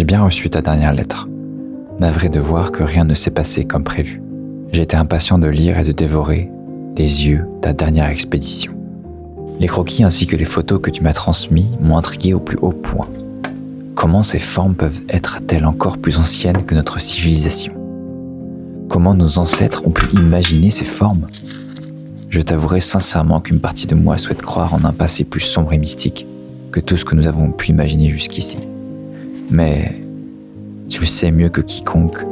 bien reçu ta dernière lettre. Navré de voir que rien ne s'est passé comme prévu. J'étais impatient de lire et de dévorer des yeux ta dernière expédition. Les croquis ainsi que les photos que tu m'as transmis m'ont intrigué au plus haut point. Comment ces formes peuvent être-elles encore plus anciennes que notre civilisation? Comment nos ancêtres ont pu imaginer ces formes? Je t'avouerai sincèrement qu'une partie de moi souhaite croire en un passé plus sombre et mystique que tout ce que nous avons pu imaginer jusqu'ici. Mais tu le sais mieux que quiconque.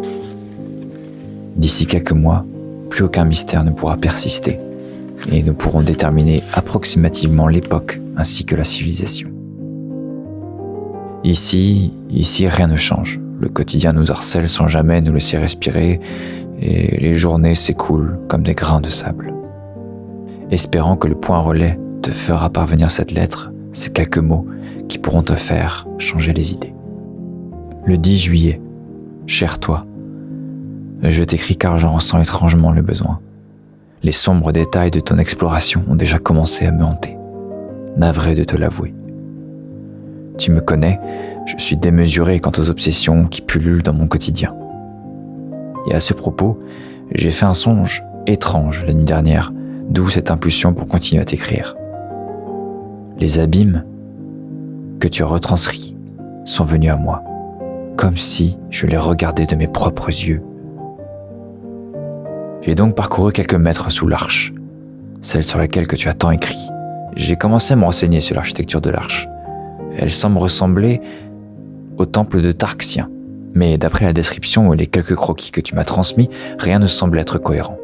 D'ici quelques mois, plus aucun mystère ne pourra persister et nous pourrons déterminer approximativement l'époque ainsi que la civilisation. Ici, rien ne change. Le quotidien nous harcèle sans jamais nous laisser respirer et les journées s'écoulent comme des grains de sable. Espérant que le point relais te fera parvenir cette lettre, ces quelques mots qui pourront te faire changer les idées. Le 10 juillet, cher toi, je t'écris car j'en ressens étrangement le besoin. Les sombres détails de ton exploration ont déjà commencé à me hanter. Navré de te l'avouer. Tu me connais, je suis démesuré quant aux obsessions qui pullulent dans mon quotidien. Et à ce propos, j'ai fait un songe étrange la nuit dernière, d'où cette impulsion pour continuer à t'écrire. Les abîmes que tu as retranscrits sont venus à moi, comme si je les regardais de mes propres yeux. J'ai donc parcouru quelques mètres sous l'arche, celle sur laquelle que tu as tant écrit. J'ai commencé à me renseigner sur l'architecture de l'arche. Elle semble ressembler au temple de Tarxien, mais d'après la description et les quelques croquis que tu m'as transmis, rien ne semble être cohérent.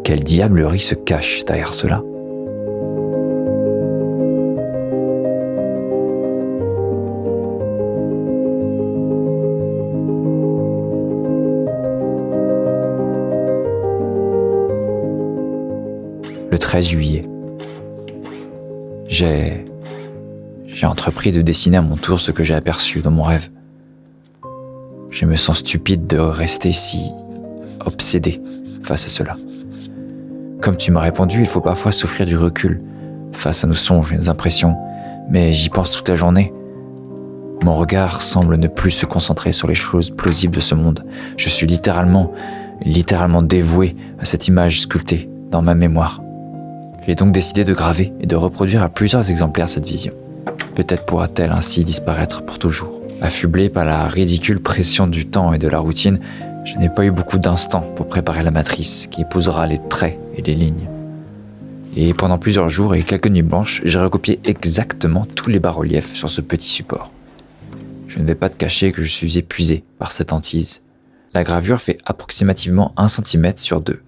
Quelle diablerie se cache derrière cela? Le 13 juillet. J'ai entrepris de dessiner à mon tour ce que j'ai aperçu dans mon rêve. Je me sens stupide de rester si obsédé face à cela. Comme tu m'as répondu, il faut parfois s'offrir du recul face à nos songes et nos impressions, mais j'y pense toute la journée. Mon regard semble ne plus se concentrer sur les choses plausibles de ce monde. Je suis littéralement dévoué à cette image sculptée dans ma mémoire. J'ai donc décidé de graver et de reproduire à plusieurs exemplaires cette vision. Peut-être pourra-t-elle ainsi disparaître pour toujours. Affublé par la ridicule pression du temps et de la routine, je n'ai pas eu beaucoup d'instants pour préparer la matrice qui épousera les traits et les lignes. Et pendant plusieurs jours et quelques nuits blanches, j'ai recopié exactement tous les bas-reliefs sur ce petit support. Je ne vais pas te cacher que je suis épuisé par cette hantise. La gravure fait approximativement 1 cm sur 2.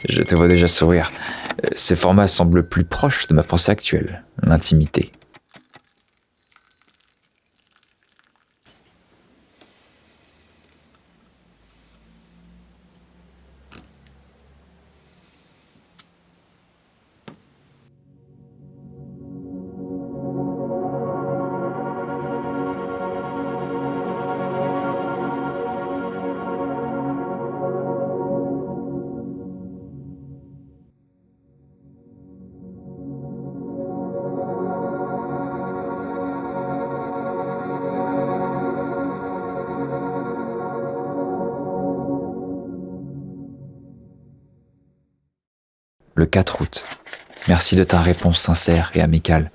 Je te vois déjà sourire. Ce format semble plus proche de ma pensée actuelle, l'intimité. Le 4 août. Merci de ta réponse sincère et amicale.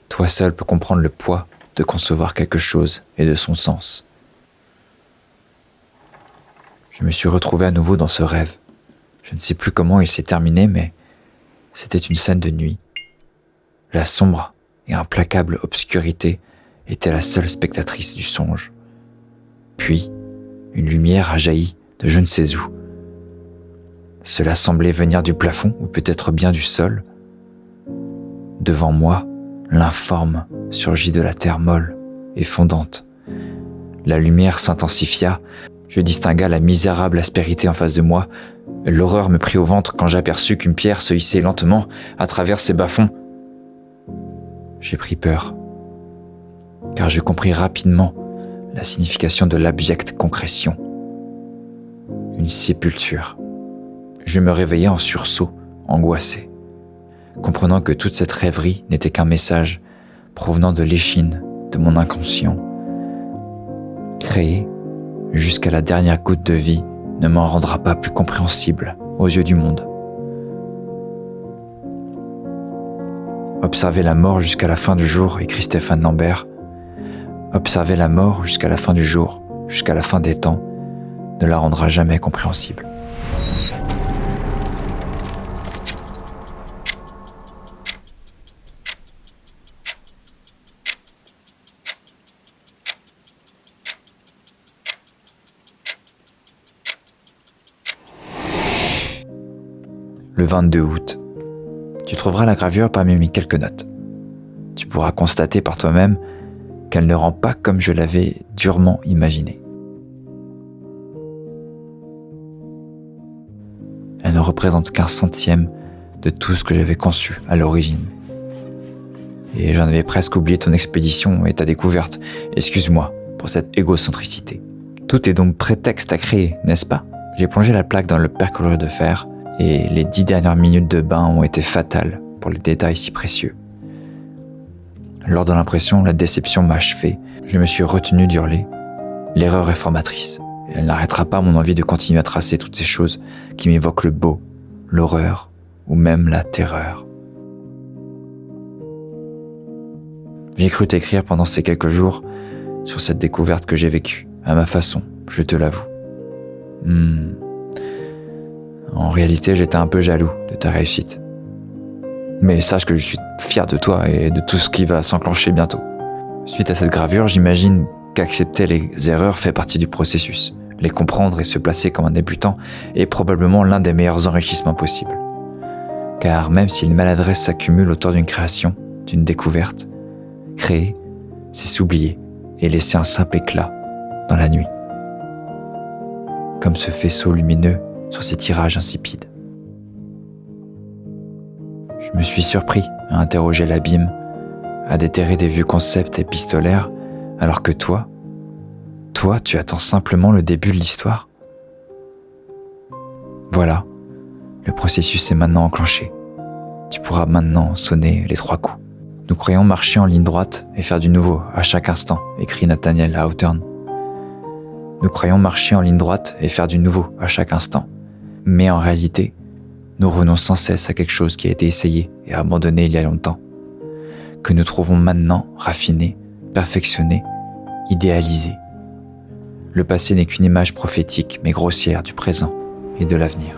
Toi seul peux comprendre le poids de concevoir quelque chose et de son sens. Je me suis retrouvé à nouveau dans ce rêve. Je ne sais plus comment il s'est terminé, mais c'était une scène de nuit. La sombre et implacable obscurité était la seule spectatrice du songe. Puis, une lumière a jailli de je ne sais où. Cela semblait venir du plafond ou peut-être bien du sol. Devant moi, l'informe surgit de la terre molle et fondante. La lumière s'intensifia, je distingua la misérable aspérité en face de moi. L'horreur me prit au ventre quand j'aperçus qu'une pierre se hissait lentement à travers ses bas-fonds. J'ai pris peur, car je compris rapidement la signification de l'abjecte concrétion. Une sépulture. Je me réveillai en sursaut, angoissé, comprenant que toute cette rêverie n'était qu'un message provenant de l'échine de mon inconscient Créer, jusqu'à la dernière goutte de vie, ne m'en rendra pas plus compréhensible aux yeux du monde. Observer la mort jusqu'à la fin du jour, écrit Stéphane Lambert. Observer la mort jusqu'à la fin du jour, jusqu'à la fin des temps, ne la rendra jamais compréhensible. Le 22 août. Tu trouveras la gravure parmi mes quelques notes. Tu pourras constater par toi-même qu'elle ne rend pas comme je l'avais durement imaginé. Elle ne représente qu'un centième de tout ce que j'avais conçu à l'origine. Et j'en avais presque oublié ton expédition et ta découverte. Excuse-moi pour cette égocentricité. Tout est donc prétexte à créer, n'est-ce pas? J'ai plongé la plaque dans le perchlorure de fer et les 10 dernières minutes de bain ont été fatales pour les détails si précieux. Lors de l'impression, la déception m'a achevé. Je me suis retenu d'hurler. L'erreur est formatrice. Elle n'arrêtera pas mon envie de continuer à tracer toutes ces choses qui m'évoquent le beau, l'horreur ou même la terreur. J'ai cru t'écrire pendant ces quelques jours sur cette découverte que j'ai vécue, à ma façon, je te l'avoue. En réalité, j'étais un peu jaloux de ta réussite. Mais sache que je suis fier de toi et de tout ce qui va s'enclencher bientôt. Suite à cette gravure, j'imagine qu'accepter les erreurs fait partie du processus. Les comprendre et se placer comme un débutant est probablement l'un des meilleurs enrichissements possibles. Car même si une maladresse s'accumule autour d'une création, d'une découverte, créer, c'est s'oublier et laisser un simple éclat dans la nuit. Comme ce faisceau lumineux sur ces tirages insipides. Je me suis surpris à interroger l'abîme, à déterrer des vieux concepts épistolaires, alors que toi, tu attends simplement le début de l'histoire. Voilà, le processus est maintenant enclenché. Tu pourras maintenant sonner les 3 coups. Nous croyons marcher en ligne droite et faire du nouveau à chaque instant, écrit Nathaniel Hawthorne. Nous croyons marcher en ligne droite et faire du nouveau à chaque instant. Mais en réalité, nous revenons sans cesse à quelque chose qui a été essayé et abandonné il y a longtemps, que nous trouvons maintenant raffiné, perfectionné, idéalisé. Le passé n'est qu'une image prophétique mais grossière du présent et de l'avenir.